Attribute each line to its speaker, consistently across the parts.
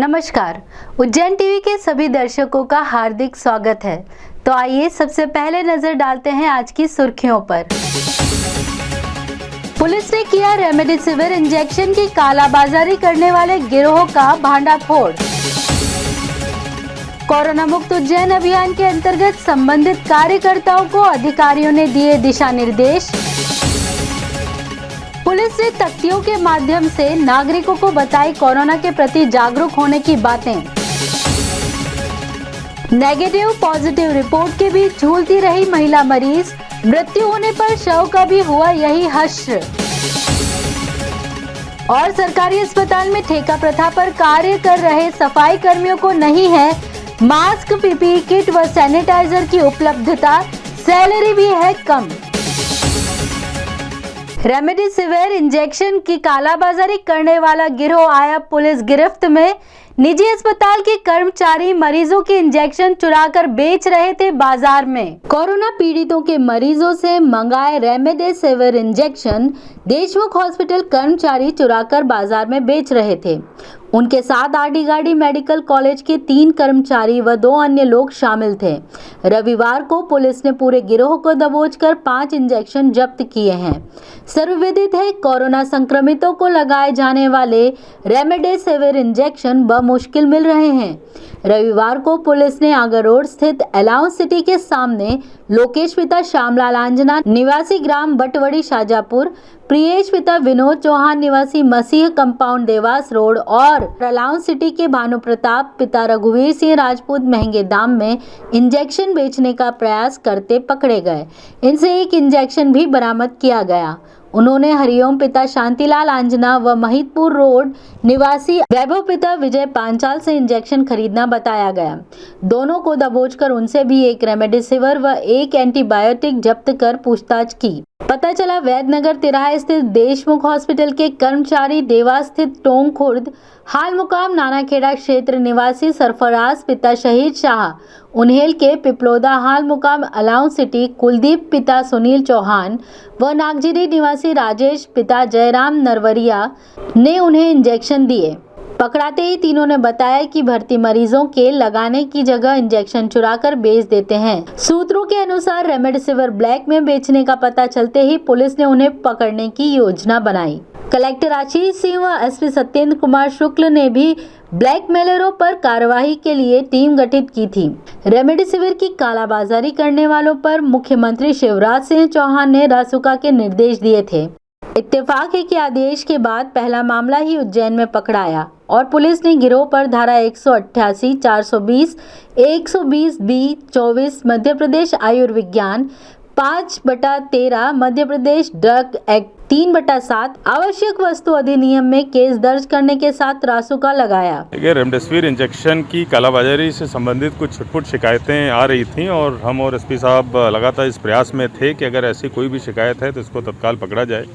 Speaker 1: नमस्कार, उज्जैन टीवी के सभी दर्शकों का हार्दिक स्वागत है। तो आइए सबसे पहले नजर डालते हैं आज की सुर्खियों पर। पुलिस ने किया रेमडेसिविर इंजेक्शन की कालाबाजारी करने वाले गिरोह का भांडाफोड़। कोरोना मुक्त उज्जैन अभियान के अंतर्गत संबंधित कार्यकर्ताओं को अधिकारियों ने दिए दिशा निर्देश। पुलिस ने तख्तियों के माध्यम से नागरिकों को बताई कोरोना के प्रति जागरूक होने की बातें। नेगेटिव पॉजिटिव रिपोर्ट के बीच झूलती रही महिला मरीज, मृत्यु होने पर शव का भी हुआ यही हश्र। और सरकारी अस्पताल में ठेका प्रथा पर कार्य कर रहे सफाई कर्मियों को नहीं है मास्क, पीपीई किट व सैनिटाइजर की उपलब्धता, सैलरी भी है कम। रेमडेसिविर इंजेक्शन की कालाबाजारी करने वाला गिरोह आया पुलिस गिरफ्त में। निजी अस्पताल के कर्मचारी मरीजों के इंजेक्शन चुराकर बेच रहे थे बाजार में। कोरोना पीड़ितों के मरीजों से मंगाए रेमडेसिविर इंजेक्शन देशमुख हॉस्पिटल कर्मचारी चुराकर बाजार में बेच रहे थे। उनके साथ आर्डीगाड़ी मेडिकल कॉलेज के 3 कर्मचारी व 2 अन्य लोग शामिल थे। रविवार को पुलिस ने पूरे गिरोह को दबोचकर 5 इंजेक्शन जब्त किए हैं। सर्वविदित है, कोरोना संक्रमितों को लगाए जाने वाले रेमडेसिविर इंजेक्शन मुश्किल मिल रहे हैं। रविवार को पुलिस ने आगर रोड स्थित अलाउंस सिटी के सामने लोकेश पिता श्यामलाल आंजना निवासी ग्राम बटवड़ी शाजापुर, प्रियेश पिता विनोद चौहान निवासी मसीह कंपाउंड देवास रोड और अलाउंस सिटी के भानु प्रताप पिता रघुवीर सिंह राजपूत महंगे दाम में इंजेक्शन बेचने का प्रयास करते पकड़े गए। इनसे एक इंजेक्शन भी बरामद किया गया। उन्होंने हरिओम पिता शांतिलाल आंजना व महितपुर रोड निवासी वैभव पिता विजय पांचाल से इंजेक्शन खरीदना बताया गया। दोनों को दबोचकर उनसे भी एक रेमडेसिविर व एक एंटीबायोटिक जब्त कर पूछताछ की। पता चला वैद्यनगर तिराहा स्थित देशमुख हॉस्पिटल के कर्मचारी देवास स्थित टोंग खुर्द हाल मुकाम नानाखेड़ा क्षेत्र निवासी सरफराज पिता शहीद शाह, उन्हेल के पिपलोदा हाल मुकाम अलाउंस सिटी कुलदीप पिता सुनील चौहान व नागजिरी निवासी राजेश पिता जयराम नरवरिया ने उन्हें इंजेक्शन दिए। पकड़ाते ही तीनों ने बताया कि भर्ती मरीजों के लगाने की जगह इंजेक्शन चुराकर बेच देते हैं। सूत्रों के अनुसार रेमडेसिविर ब्लैक में बेचने का पता चलते ही पुलिस ने उन्हें पकड़ने की योजना बनाई। कलेक्टर आशीष सिंह व एसपी सत्येंद्र कुमार शुक्ल ने भी ब्लैकमेलरों पर कार्रवाई के लिए टीम गठित की थी। रेमडेसिविर की कालाबाजारी करने वालों पर मुख्यमंत्री शिवराज सिंह चौहान ने रासुका के निर्देश दिए थे। इत्तेफाक है कि आदेश के बाद पहला मामला ही उज्जैन में पकड़ाया और पुलिस ने गिरोह पर धारा 188, 420, 120B, 24 मध्य प्रदेश आयुर्विज्ञान, 5/13 मध्य प्रदेश ड्रग एक्ट, 3/7 आवश्यक वस्तु अधिनियम में केस दर्ज करने के साथ रासुका लगाया।
Speaker 2: रेमडेसिविर इंजेक्शन की कालाबाजारी से संबंधित कुछ छुटपुट शिकायतें आ रही थीं और हम और एसपी साहब लगातार इस प्रयास में थे कि अगर ऐसी कोई भी शिकायत है तो इसको तत्काल पकड़ा जाए।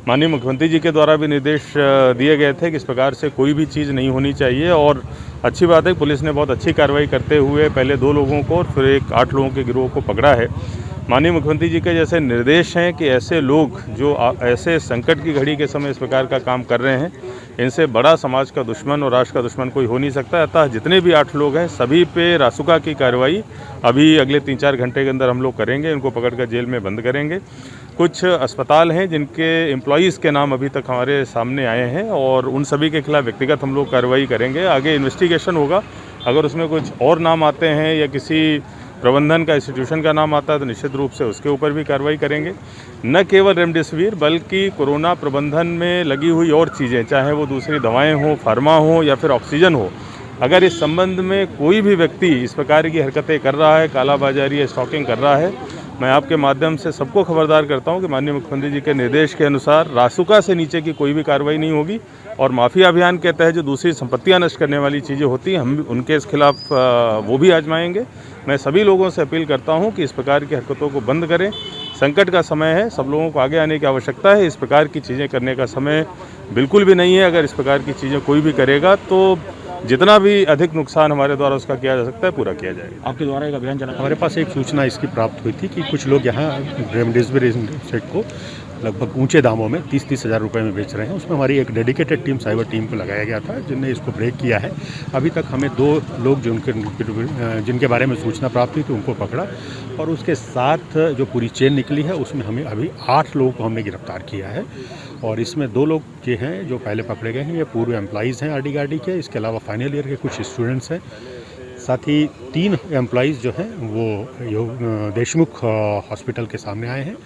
Speaker 2: माननीय मुख्यमंत्री जी के द्वारा भी निर्देश दिए गए थे कि इस प्रकार से कोई भी चीज़ नहीं होनी चाहिए और अच्छी बात है पुलिस ने बहुत अच्छी कार्रवाई करते हुए पहले 2 लोगों को और फिर एक 8 लोगों के गिरोह को पकड़ा है। माननीय मुख्यमंत्री जी के जैसे निर्देश हैं कि ऐसे लोग जो ऐसे संकट की घड़ी के समय इस प्रकार का काम कर रहे हैं, इनसे बड़ा समाज का दुश्मन और राष्ट्र का दुश्मन कोई हो नहीं सकता। अतः जितने भी 8 लोग हैं सभी पे रासुका की कार्रवाई अभी अगले 3-4 घंटे के अंदर हम लोग करेंगे। इनको पकड़कर जेल में बंद करेंगे। कुछ अस्पताल हैं जिनके एम्प्लॉयज़ के नाम अभी तक हमारे सामने आए हैं और उन सभी के खिलाफ व्यक्तिगत हम लोग कार्रवाई करेंगे। आगे इन्वेस्टिगेशन होगा, अगर उसमें कुछ और नाम आते हैं या किसी प्रबंधन का इंस्टीट्यूशन का नाम आता है तो निश्चित रूप से उसके ऊपर भी कार्रवाई करेंगे। न केवल रेमडेसिविर बल्कि कोरोना प्रबंधन में लगी हुई और चीज़ें, चाहे वो दूसरी दवाएं हों, फार्मा हो या फिर ऑक्सीजन हो, अगर इस संबंध में कोई भी व्यक्ति इस प्रकार की हरकतें कर रहा है, कालाबाजारी या स्टॉकिंग कर रहा है, मैं आपके माध्यम से सबको खबरदार करता हूं कि माननीय मुख्यमंत्री जी के निर्देश के अनुसार रासुका से नीचे की कोई भी कार्रवाई नहीं होगी और माफिया अभियान के तहत जो दूसरी संपत्तियां नष्ट करने वाली चीज़ें होती हैं हम उनके खिलाफ वो भी आजमाएंगे। मैं सभी लोगों से अपील करता हूं कि इस प्रकार की हरकतों को बंद करें। संकट का समय है, सब लोगों को आगे आने की आवश्यकता है। इस प्रकार की चीज़ें करने का समय बिल्कुल भी नहीं है। अगर इस प्रकार की चीज़ें कोई भी करेगा तो जितना भी अधिक नुकसान हमारे द्वारा उसका किया जा सकता है पूरा किया जाएगा।
Speaker 3: आपके द्वारा एक अभियान चला, हमारे पास एक सूचना इसकी प्राप्त हुई थी कि कुछ लोग यहाँ रेमडेसिविर इंजेक्शन को लगभग ऊंचे दामों में 30-30 हज़ार रुपये में बेच रहे हैं। उसमें हमारी एक डेडिकेटेड टीम, साइबर टीम को लगाया गया था, जिनने इसको ब्रेक किया है। अभी तक हमें 2 लोग जिनके बारे में सूचना प्राप्त हुई थी उनको पकड़ा, और उसके साथ जो पूरी चेन निकली है उसमें हमें अभी 8 लोगों को हमने गिरफ्तार किया है। और इसमें 2 लोग ये हैं जो पहले पकड़े गए हैं, ये पूर्व एम्प्लॉइज़ हैं आरडी गाड़ी के। इसके अलावा फाइनल ईयर के कुछ स्टूडेंट्स हैं। साथ ही 3 एम्प्लॉइज़ जो हैं वो देशमुख हॉस्पिटल के सामने आए हैं,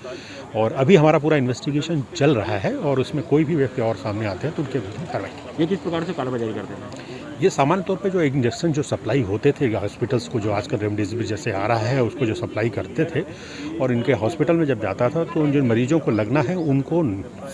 Speaker 3: और अभी हमारा पूरा इन्वेस्टिगेशन चल रहा है, और उसमें कोई भी व्यक्ति और सामने आते हैं तो उनके विरुद्ध कार्रवाई।
Speaker 4: ये किस प्रकार से कालाबाजारी करते हैं?
Speaker 3: ये सामान्य तौर पे जो इंजेक्शन जो सप्लाई होते थे हॉस्पिटल्स को, जो आजकल रेमडेसिविर जैसे आ रहा है, उसको जो सप्लाई करते थे, और इनके हॉस्पिटल में जब जाता था तो जिन मरीजों को लगना है उनको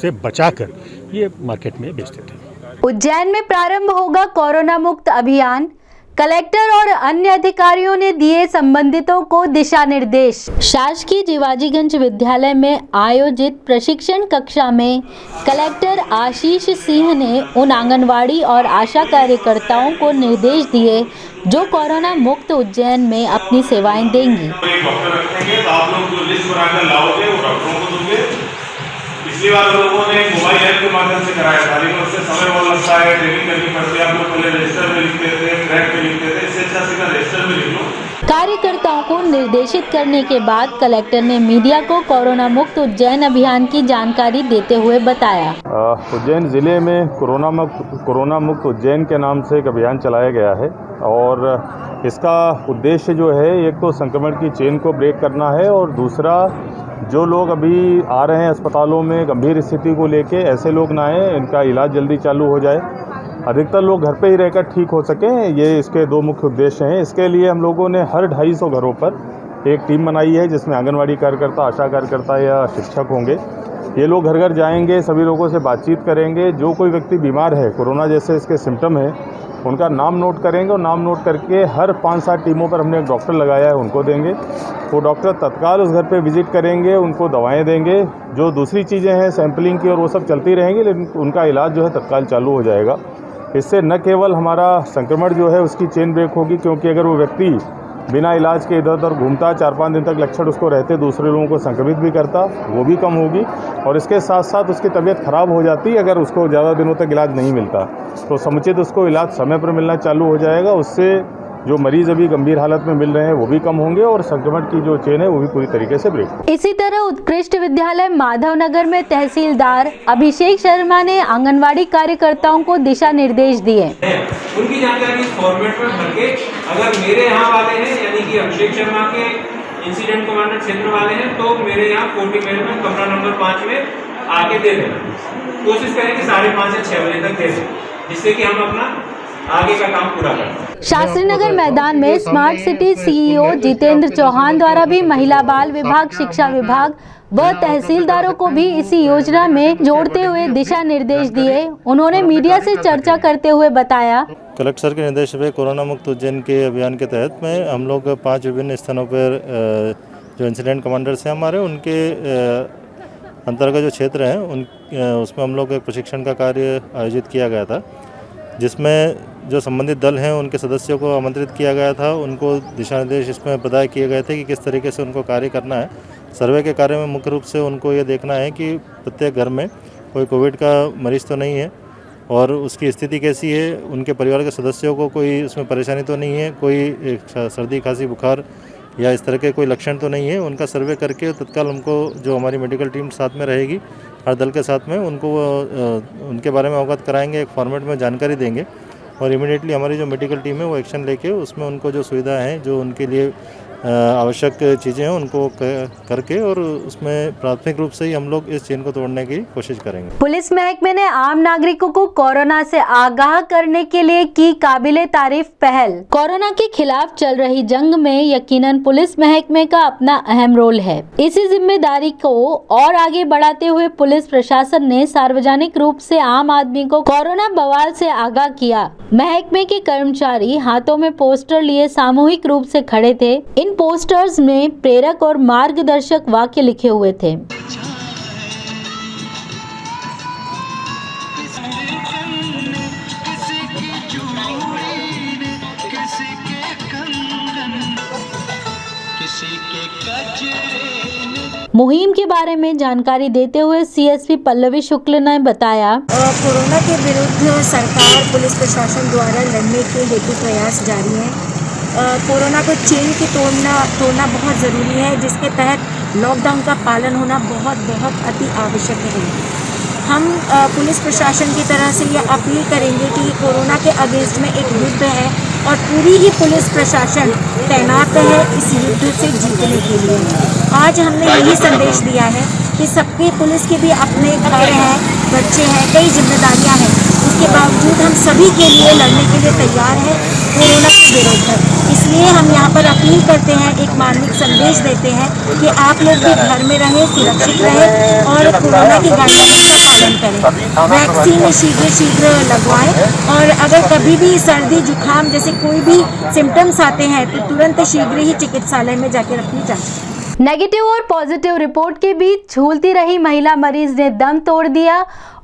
Speaker 3: से बचाकर ये मार्केट में बेचते थे।
Speaker 1: उज्जैन में प्रारंभ होगा कोरोना मुक्त अभियान। कलेक्टर और अन्य अधिकारियों ने दिए संबंधितों को दिशा निर्देश। शासकीय जीवाजीगंज विद्यालय में आयोजित प्रशिक्षण कक्षा में कलेक्टर आशीष सिंह ने उन आंगनवाड़ी और आशा कार्यकर्ताओं को निर्देश दिए जो कोरोना मुक्त उज्जैन में अपनी सेवाएं देंगी।
Speaker 5: डॉक्टर रखेंगे तो आप लोग जो लिस्ट बनाकर लाओगे वो डॉक्टरों को दोगे। पिछली बार हम लोगों ने मोबाइल ऐप के माध्यम से कराया था, लेकिन उससे समय बहुत लगता है, ट्रेनिंग करनी पड़ती है। आप लोग पहले रजिस्टर में लिखते थे, ट्रैक में लिखते थे, इससे अच्छा सीधा रजिस्टर में लिख लो।
Speaker 1: कार्यकर्ताओं को निर्देशित करने के बाद कलेक्टर ने मीडिया को कोरोना मुक्त उज्जैन अभियान की जानकारी देते हुए बताया।
Speaker 2: उज्जैन ज़िले में कोरोना मुक्त उज्जैन के नाम से एक अभियान चलाया गया है, और इसका उद्देश्य जो है, एक तो संक्रमण की चेन को ब्रेक करना है, और दूसरा जो लोग अभी आ रहे हैं अस्पतालों में गंभीर स्थिति को लेके, ऐसे लोग ना आए, इनका इलाज जल्दी चालू हो जाए, अधिकतर लोग घर पे ही रहकर ठीक हो सकें। ये इसके 2 मुख्य उद्देश्य हैं। इसके लिए हम लोगों ने हर 250 घरों पर एक टीम बनाई है, जिसमें आंगनवाड़ी कार्यकर्ता, आशा कार्यकर्ता या शिक्षक होंगे। ये लोग घर घर जाएंगे, सभी लोगों से बातचीत करेंगे। जो कोई व्यक्ति बीमार है, कोरोना जैसे इसके सिम्टम है, उनका नाम नोट करेंगे, और नाम नोट करके हर 5-7 टीमों पर हमने एक डॉक्टर लगाया है, उनको देंगे। वो डॉक्टर तत्काल उस घर पे विजिट करेंगे, उनको दवाएं देंगे। जो दूसरी चीज़ें हैं सैंपलिंग की और वो सब चलती रहेंगी, लेकिन उनका इलाज जो है तत्काल चालू हो जाएगा। इससे न केवल हमारा संक्रमण जो है उसकी चेन ब्रेक होगी, क्योंकि अगर वो व्यक्ति बिना इलाज के इधर उधर घूमता, 4-5 दिन तक लक्षण उसको रहते, दूसरे लोगों को संक्रमित भी करता, वो भी कम होगी। और इसके साथ साथ उसकी तबीयत खराब हो जाती अगर उसको ज़्यादा दिनों तक इलाज नहीं मिलता, तो समुचित उसको इलाज समय पर मिलना चालू हो जाएगा। उससे जो मरीज अभी गंभीर हालत में मिल रहे हैं वो भी कम होंगे, और संक्रमण की जो चेन है वो भी पूरी तरीके से ब्रेक होगी।
Speaker 1: इसी तरह उत्कृष्ट विद्यालय माधवनगर में तहसीलदार अभिषेक शर्मा ने आंगनवाड़ी कार्यकर्ताओं को दिशा निर्देश दिए।
Speaker 6: उनकी जानकारी इस फॉर्मेट में भर के, अगर मेरे यहाँ वाले हैं यानी कि अभिषेक शर्मा के इंसिडेंट कमांडर क्षेत्र वाले हैं, तो मेरे यहाँ कोटी महल में कमरा नंबर 5 में आके दे देना। कोशिश करें कि 5:30 से 6 बजे तक दे दें, जिससे कि हम अपना आगे का काम पूरा करें।
Speaker 1: शास्त्रीनगर मैदान में smart city CEO Jitendra Chauhan द्वारा भी महिला बाल विभाग, शिक्षा विभाग व तहसीलदारों को भी इसी योजना में जोड़ते हुए दिशा निर्देश दिए। उन्होंने मीडिया से चर्चा करते हुए बताया,
Speaker 7: कलेक्टर सर के निर्देश पे कोरोना मुक्त उज्जैन के अभियान के तहत में हम लोग 5 विभिन्न स्थानों पर जो इंसिडेंट कमांडर्स हैं हमारे, उनके अंतर्गत जो क्षेत्र हैं उसमें हम लोग एक प्रशिक्षण का कार्य आयोजित किया गया था, जिसमें जो संबंधित दल हैं उनके सदस्यों को आमंत्रित किया गया था। उनको दिशा निर्देश इसमें प्रदान किए गए थे कि किस तरीके से उनको कार्य करना है। सर्वे के कार्य में मुख्य रूप से उनको ये देखना है कि प्रत्येक घर में कोई कोविड का मरीज़ तो नहीं है, और उसकी स्थिति कैसी है, उनके परिवार के सदस्यों को कोई उसमें परेशानी तो नहीं है, कोई सर्दी खांसी बुखार या इस तरह के कोई लक्षण तो नहीं है। उनका सर्वे करके तत्काल हमको जो हमारी मेडिकल टीम साथ में रहेगी, हर दल के साथ में, उनको उनके बारे में अवगत कराएंगे, एक फॉर्मेट में जानकारी देंगे, और इमीडिएटली हमारी जो मेडिकल टीम है वो एक्शन लेके उसमें उनको जो सुविधा है, जो उनके लिए आवश्यक चीज़ें हैं, उनको करके, और उसमें प्राथमिक रूप से ही हम लोग इस चेन को तोड़ने की कोशिश करेंगे।
Speaker 1: पुलिस महकमे ने आम नागरिकों को कोरोना से आगाह करने के लिए की काबिले तारीफ पहल। कोरोना के खिलाफ चल रही जंग में यकीनन पुलिस महकमे का अपना अहम रोल है। इसी जिम्मेदारी को और आगे बढ़ाते हुए पुलिस प्रशासन ने सार्वजनिक रूप से आम आदमी को कोरोना बवाल से आगाह किया। महकमे के कर्मचारी हाथों में पोस्टर लिए सामूहिक रूप से खड़े थे। इन पोस्टर्स में प्रेरक और मार्गदर्शक वाक्य लिखे हुए थे। मुहिम के बारे में जानकारी देते हुए सीएसपी पल्लवी शुक्ल ने बताया,
Speaker 8: कोरोना के विरुद्ध सरकार पुलिस प्रशासन द्वारा लड़ने के हेतु प्रयास जारी हैं। कोरोना को चेन की तोड़ना बहुत ज़रूरी है, जिसके तहत लॉकडाउन का पालन होना बहुत अति आवश्यक है। हम पुलिस प्रशासन की तरह से ये अपील करेंगे कि कोरोना के अगेंस्ट में एक युद्ध है और पूरी ही पुलिस प्रशासन तैनात है इस युद्ध से जीतने के लिए। आज हमने यही संदेश दिया है कि सबके पुलिस के भी अपने घर हैं, बच्चे हैं, कई जिम्मेदारियां हैं, उसके बावजूद हम सभी के लिए लड़ने के लिए तैयार हैं कोरोना के विरुद्ध। इसलिए हम यहाँ पर अपील करते हैं, एक मार्मिक संदेश देते हैं कि आप लोग भी घर में रहें, सुरक्षित रहें और कोरोना की गाइडलाइंस का पालन करें। वैक्सीन शीघ्र लगवाएं और अगर कभी भी सर्दी जुकाम जैसे कोई भी सिम्टम्स आते हैं तो तुरंत शीघ्र ही चिकित्सालय में जाकर अपनी जांच।
Speaker 1: नेगेटिव और पॉजिटिव रिपोर्ट के बीच झूलती रही महिला मरीज ने दम तोड़ दिया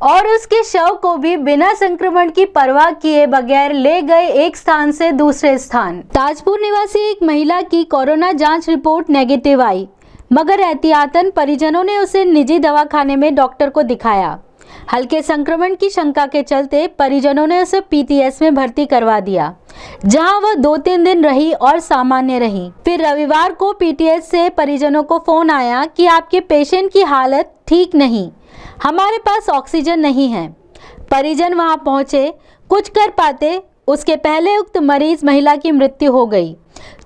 Speaker 1: और उसके शव को भी बिना संक्रमण की परवाह किए बगैर ले गए एक स्थान से दूसरे स्थान। ताजपुर निवासी एक महिला की कोरोना जांच रिपोर्ट नेगेटिव आई, मगर एहतियातन परिजनों ने उसे निजी दवाखाने में डॉक्टर को दिखाया। हल्के संक्रमण की शंका के चलते परिजनों ने उसे पीटीएस में भर्ती करवा दिया, जहां वह 2-3 दिन रही और सामान्य रही। फिर रविवार को पीटीएस से परिजनों को फोन आया कि आपके पेशेंट की हालत ठीक नहीं, हमारे पास ऑक्सीजन नहीं है। परिजन वहां पहुंचे, कुछ कर पाते उसके पहले उक्त मरीज महिला की मृत्यु हो गई।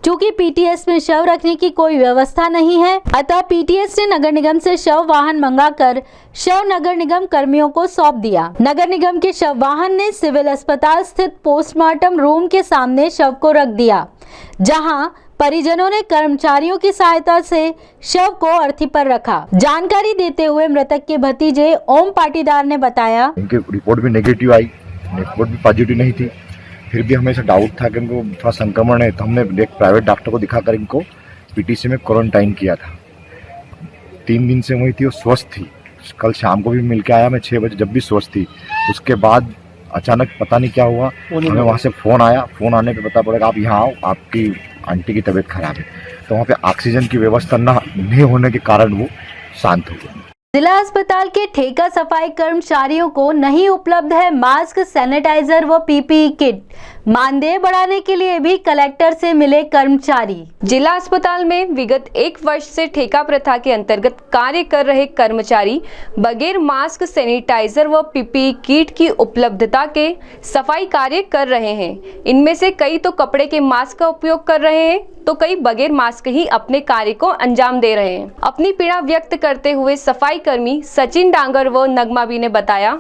Speaker 1: चूंकि पीटीएस में शव रखने की कोई व्यवस्था नहीं है, अतः पीटीएस ने नगर निगम से शव वाहन मंगाकर शव नगर निगम कर्मियों को सौंप दिया। नगर निगम के शव वाहन ने सिविल अस्पताल स्थित पोस्टमार्टम रूम के सामने शव को रख दिया, जहां परिजनों ने कर्मचारियों की सहायता से शव को अर्थी पर रखा। जानकारी देते हुए मृतक के भतीजे ओम पाटीदार ने बताया,
Speaker 9: उनकी रिपोर्ट भी नेगेटिव आई, रिपोर्ट भी पॉजिटिव नहीं थी। फिर भी हमें ऐसा डाउट था कि इनको थोड़ा संक्रमण है, तो हमने एक प्राइवेट डॉक्टर को दिखाकर इनको पीटीसी में क्वारंटाइन किया था। 3 दिन से वही थी, वो स्वस्थ थी। कल शाम को भी मिल के आया मैं 6 बजे, जब भी स्वस्थ थी। उसके बाद अचानक पता नहीं क्या हुआ, हमें वहाँ से फ़ोन आया। फ़ोन आने पर पता पड़ेगा आप यहाँ आओ, आपकी आंटी की तबीयत खराब है। तो वहाँ पे ऑक्सीजन की व्यवस्था नहीं होने के कारण वो शांत हो गए।
Speaker 1: जिला अस्पताल के ठेका सफाई कर्मचारियों को नहीं उपलब्ध है मास्क, सैनिटाइजर व पीपीई किट। मानदेय बढ़ाने के लिए भी कलेक्टर से मिले कर्मचारी।
Speaker 10: जिला अस्पताल में विगत 1 वर्ष से ठेका प्रथा के अंतर्गत कार्य कर रहे कर्मचारी बगैर मास्क, सैनिटाइजर व पीपीई किट की उपलब्धता के सफाई कार्य कर रहे हैं। इनमें से कई तो कपड़े के मास्क का उपयोग कर रहे हैं, तो कई बगैर मास्क ही अपने कार्य को अंजाम दे रहे हैं। अपनी पीड़ा व्यक्त करते हुए सफाई कर्मी सचिन डांगर व नगमाबी ने बताया,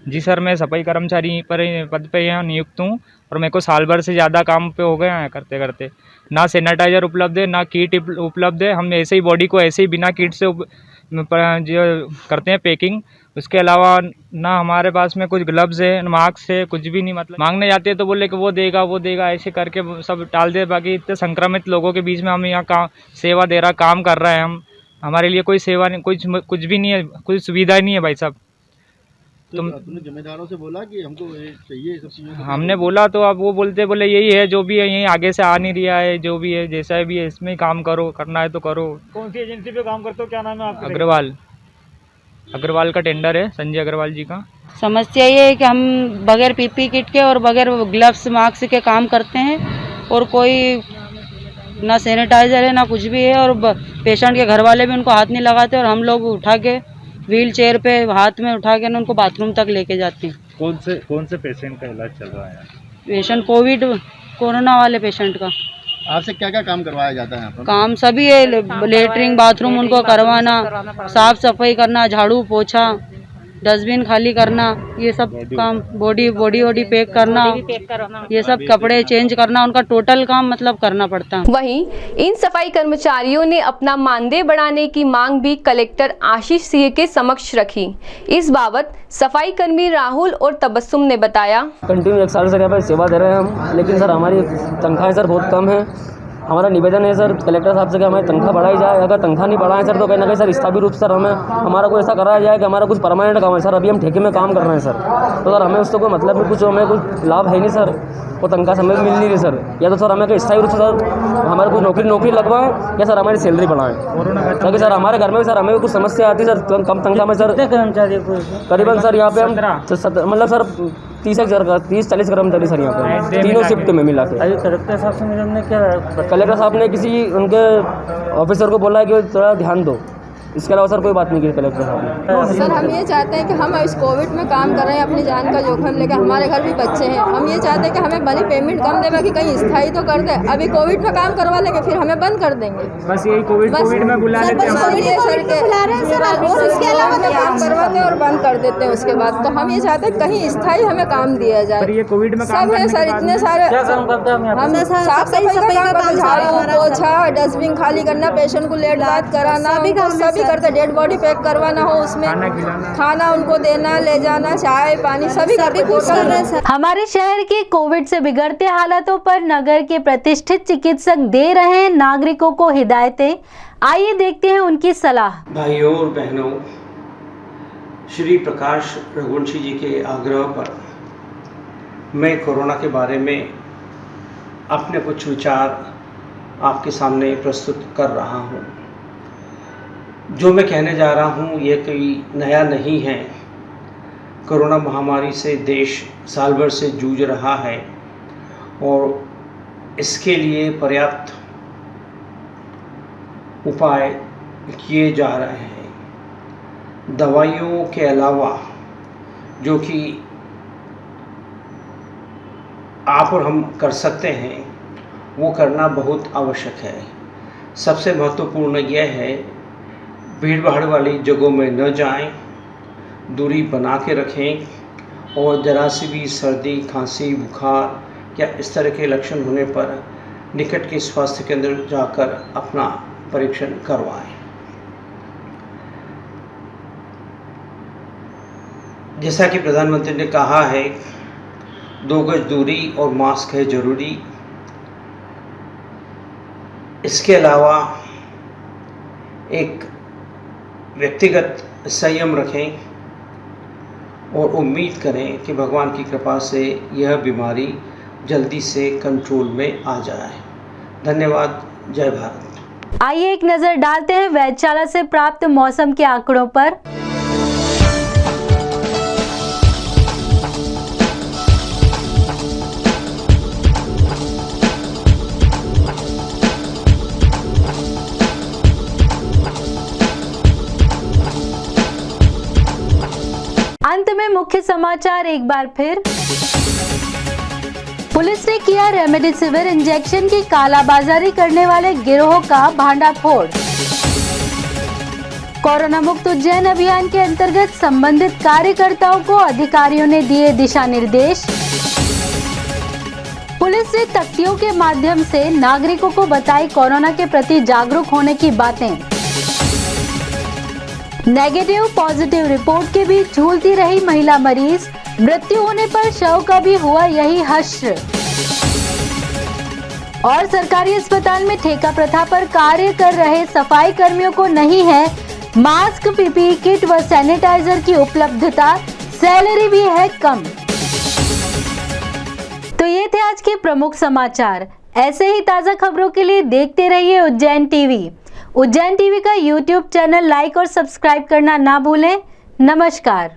Speaker 11: जी सर, मैं सफाई कर्मचारी पद पे यहाँ नियुक्त हूँ और मेरे को साल भर से ज़्यादा काम पे हो गए हैं करते करते। ना सैनिटाइजर उपलब्ध है, ना किट उपलब्ध है। हम ऐसे ही बॉडी को ऐसे ही बिना किट से जो करते हैं पैकिंग। उसके अलावा ना हमारे पास में कुछ ग्लव्स है, मास्क है, कुछ भी नहीं। मतलब मांगने जाते हैं तो बोले कि वो देगा, ऐसे करके सब टाल दे। बाकी इतने संक्रमित लोगों के बीच में हम यहाँ सेवा दे रहा, काम कर रहे हैं हम। हमारे लिए कोई सेवा नहीं, कुछ भी नहीं है, कोई सुविधा नहीं है भाई साहब। तुम अपने जिम्मेदारों से बोला कि हमको ये चाहिए सब चीज़ें? हमने बोला तो अब वो बोले यही है, जो भी है यही, आगे से आ नहीं रहा है, जो भी है जैसा भी है इसमें काम करो, करना है तो करो। कौन सी एजेंसी पे काम करते हो, क्या नाम है आपका? अग्रवाल का टेंडर है, संजय अग्रवाल जी का।
Speaker 12: समस्या ये है कि हम बगैर पीपी किट के और बगैर ग्लव्स मास्क के काम करते हैं और कोई ना सैनिटाइजर है ना कुछ भी है, और पेशेंट के घर वाले भी उनको हाथ नहीं लगाते और हम लोग उठा के व्हील चेयर पे हाथ में उठा के ना उनको बाथरूम तक लेके जाते हैं।
Speaker 7: कौन से पेशेंट का इलाज चल रहा है?
Speaker 12: पेशेंट कोरोना वाले पेशेंट का।
Speaker 7: आपसे क्या क्या काम करवाया जाता है यहाँ पर?
Speaker 12: काम सभी है, लेटरिन बाथरूम उनको करवाना, साफ सफाई करना, झाड़ू पोछा, डस्टबिन खाली करना, ये सब काम, बॉडी पैक करना, ये सब कपड़े चेंज करना, उनका टोटल काम मतलब करना पड़ता है।
Speaker 10: वहीं इन सफाई कर्मचारियों ने अपना मानदेय बढ़ाने की मांग भी कलेक्टर आशीष सिंह के समक्ष रखी। इस बाबत सफाई कर्मी राहुल और तबस्सुम ने बताया,
Speaker 13: कंटिन्यू 1 साल से यहाँ पर सेवा दे रहे हैं हम, लेकिन सर हमारी तनख्वाह सर बहुत कम है हमारा निवेदन है सर कलेक्टर साहब से कि हमारी तनख्वाह बढ़ाई जाए। अगर तनख्वाह नहीं बढ़ाएं सर तो कहीं ना कहीं सर स्थायी रूप से सर हमारा कोई ऐसा कराया जाए कि हमारा कुछ परमानेंट काम है सर। अभी हम ठेके में काम कर रहे हैं सर, तो सर हमें उससे कोई मतलब नहीं, कुछ हमें कुछ लाभ है नहीं सर, वो तनख्वाह समय मिल नहीं रही सर। या तो सर हमें कोई स्थायी रूप से सर हमारे कुछ नौकरी लगवाएं या सर हमारी सैलरी बढ़ाएं, ताकि सर हमारे घर में भी सर हमें भी कुछ समस्या आती है सर कम तनख्वाह में सर। करीबन सर यहाँ पे हम मतलब सर 30-40 कर्मचारी सर यहाँ पे तीनों शिफ्ट में मिला के।
Speaker 12: कलेक्टर साहब से हमने क्या
Speaker 13: कलेक्टर साहब ने किसी उनके ऑफिसर को बोला है कि थोड़ा ध्यान दो, इसके अलावा सर कोई बात नहीं की कलेक्टर साहब ने।
Speaker 14: सर हम ये चाहते हैं कि हम इस कोविड में काम कर रहे हैं, अपनी जान का जोखिम लेकर, हमारे घर भी बच्चे हैं। हम ये चाहते हैं कि हमें भले पेमेंट कम दे, बाकी कहीं स्थायी तो कर दे। अभी कोविड में काम करवा लेंगे फिर हमें बंद कर देंगे।
Speaker 11: बस यही कोविड में बुला लेते हैं
Speaker 14: और उसके अलावा तो काम करवाते हैं और बंद कर देते हैं उसके बाद। तो हम ये चाहते हैं कहीं स्थायी हमें काम दिया जाए।
Speaker 11: ये कोविड में
Speaker 14: सब है सर, इतने सारे हम साफ सफाई का काम, झाड़ू पोछा, डस्टबिन खाली करना, पेशेंट को लेट बात कराना, सभी करते, डेड बॉडी पैक करवाना हो, उसमें खाना उनको देना, ले जाना, चाय पानी सभी कुछ कर रहे हैं।
Speaker 1: हमारे शहर के कोविड से बिगड़ते हालातों पर नगर के प्रतिष्ठित चिकित्सक दे रहे हैं नागरिकों को हिदायतें। आइए देखते हैं उनकी सलाह।
Speaker 15: भाइयों और बहनों, श्री प्रकाश रघुवंशी जी के आग्रह पर मैं कोरोना के बारे में अपने कुछ विचार आपके सामने प्रस्तुत कर रहा हूँ। जो मैं कहने जा रहा हूँ ये कोई नया नहीं है। कोरोना महामारी से देश साल भर से जूझ रहा है और इसके लिए पर्याप्त उपाय किए जा रहे हैं। दवाइयों के अलावा जो कि आप और हम कर सकते हैं वो करना बहुत आवश्यक है। सबसे महत्वपूर्ण यह है भीड़ भाड़ वाली जगहों में न जाएं, दूरी बना के रखें और ज़रा सी भी सर्दी, खांसी, बुखार या इस तरह के लक्षण होने पर निकट के स्वास्थ्य केंद्र जाकर अपना परीक्षण करवाएं। जैसा कि प्रधानमंत्री ने कहा है 2 गज दूरी और मास्क है ज़रूरी। इसके अलावा एक व्यक्तिगत संयम रखें और उम्मीद करें कि भगवान की कृपा से यह बीमारी जल्दी से कंट्रोल में आ जाए। धन्यवाद। जय भारत।
Speaker 1: आइए एक नजर डालते हैं वेधशाला से प्राप्त मौसम के आंकड़ों पर। अंत में मुख्य समाचार एक बार फिर। पुलिस ने किया रेमडेसिविर इंजेक्शन की कालाबाजारी करने वाले गिरोह का भांडाफोड़। कोरोना मुक्त उज्जैन अभियान के अंतर्गत संबंधित कार्यकर्ताओं को अधिकारियों ने दिए दिशा निर्देश। पुलिस ने तख्तियों के माध्यम से नागरिकों को बताई कोरोना के प्रति जागरूक होने की बातें। नेगेटिव पॉजिटिव रिपोर्ट के बीच झूलती रही महिला मरीज, मृत्यु होने पर शव का भी हुआ यही हश्र। और सरकारी अस्पताल में ठेका प्रथा पर कार्य कर रहे सफाई कर्मियों को नहीं है मास्क, पीपीई किट व सैनिटाइजर की उपलब्धता, सैलरी भी है कम। तो ये थे आज के प्रमुख समाचार। ऐसे ही ताजा खबरों के लिए देखते रहिए उज्जैन टीवी। उज्जैन टीवी का यूट्यूब चैनल लाइक और सब्सक्राइब करना ना भूलें। नमस्कार।